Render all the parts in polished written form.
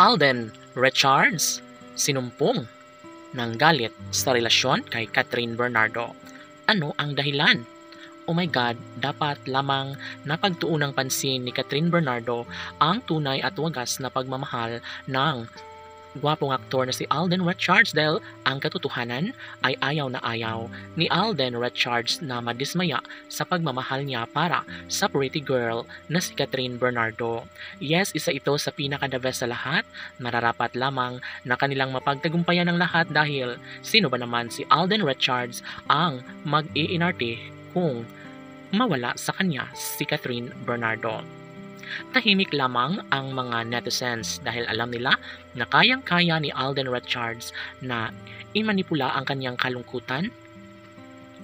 Alden Richards sinumpong ng galit sa relasyon kay Catherine Bernardo. Ano ang dahilan? Oh my God, dapat lamang napagtuunang pansin ni Catherine Bernardo ang tunay at wagas na pagmamahal ng gwapong aktor na si Alden Richards dahil ang katotohanan ay ayaw na ayaw ni Alden Richards na madismaya sa pagmamahal niya para sa pretty girl na si Catherine Bernardo. Yes, isa ito sa pinaka-the best sa lahat. Nararapat lamang na kanilang mapagtagumpayan ng lahat dahil sino ba naman si Alden Richards ang mag-iinarte kung mawala sa kanya si Catherine Bernardo. Tahimik lamang ang mga netizens dahil alam nila na kayang-kaya ni Alden Richards na imanipula ang kanyang kalungkutan,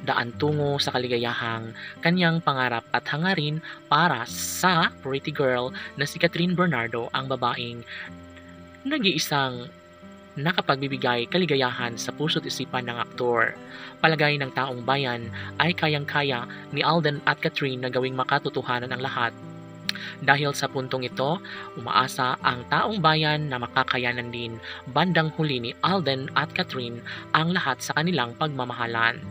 daan tungo sa kaligayahang kanyang pangarap at hangarin para sa pretty girl na si Catherine Bernardo, ang babaeng nag-iisang nakapagbibigay kaligayahan sa puso't isipan ng aktor. Palagay ng taong bayan ay kayang-kaya ni Alden at Catherine na gawing makatotohanan ang lahat. Dahil sa puntong ito, umaasa ang taong bayan na makakayanan din bandang huli ni Alden at Catherine ang lahat sa kanilang pagmamahalan.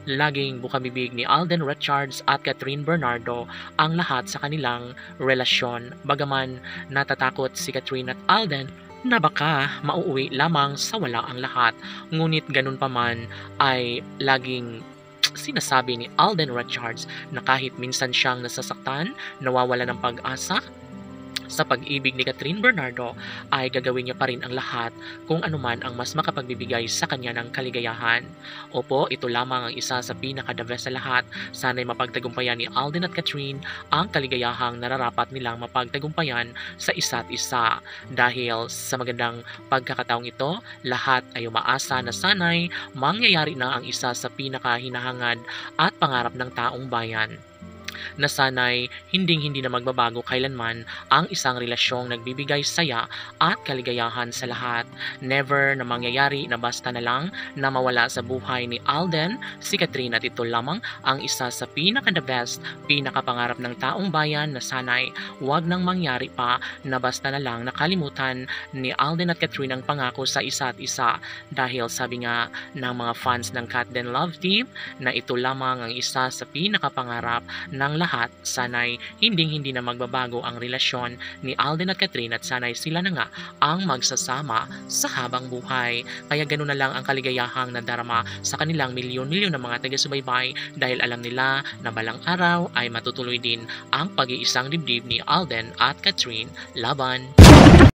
Laging bukabibig ni Alden Richards at Catherine Bernardo ang lahat sa kanilang relasyon. Bagaman natatakot si Catherine at Alden na baka mauuwi lamang sa wala ang lahat. Ngunit ganun pa man ay laging sinasabi ni Alden Richards na kahit minsan siyang nasasaktan, nawawala ng pag-asa sa pag-ibig ni Catherine Bernardo, ay gagawin niya pa rin ang lahat kung anuman ang mas makapagbibigay sa kanya ng kaligayahan. Opo, ito lamang ang isa sa pinaka-the best sa lahat. Sana'y mapagtagumpayan ni Alden at Catherine ang kaligayahang nararapat nilang mapagtagumpayan sa isa't isa. Dahil sa magandang pagkakataong ito, lahat ay umaasa na sana'y mangyayari na ang isa sa pinaka-hinahangad at pangarap ng taong bayan, na sana'y hinding-hindi na magbabago kailanman ang isang relasyong nagbibigay saya at kaligayahan sa lahat. Never na mangyayari na basta na lang na mawala sa buhay ni Alden si Catherine, at ito lamang ang isa sa pinaka-the best, pinaka-pangarap ng taong bayan na sana'y wag nang mangyari pa na basta na lang nakalimutan ni Alden at Catherine ang pangako sa isa't isa. Dahil sabi nga ng mga fans ng Cat Den Love Team na ito lamang ang isa sa pinaka-pangarap ng lahat, sana'y hinding-hindi na magbabago ang relasyon ni Alden at Catherine, at sana'y sila na nga ang magsasama sa habang buhay. Kaya ganoon na lang ang kaligayahang nadarama sa kanilang milyon-milyon na mga taga-subaybay dahil alam nila na balang araw ay matutuloy din ang pag-iisang dibdib ni Alden at Catherine laban.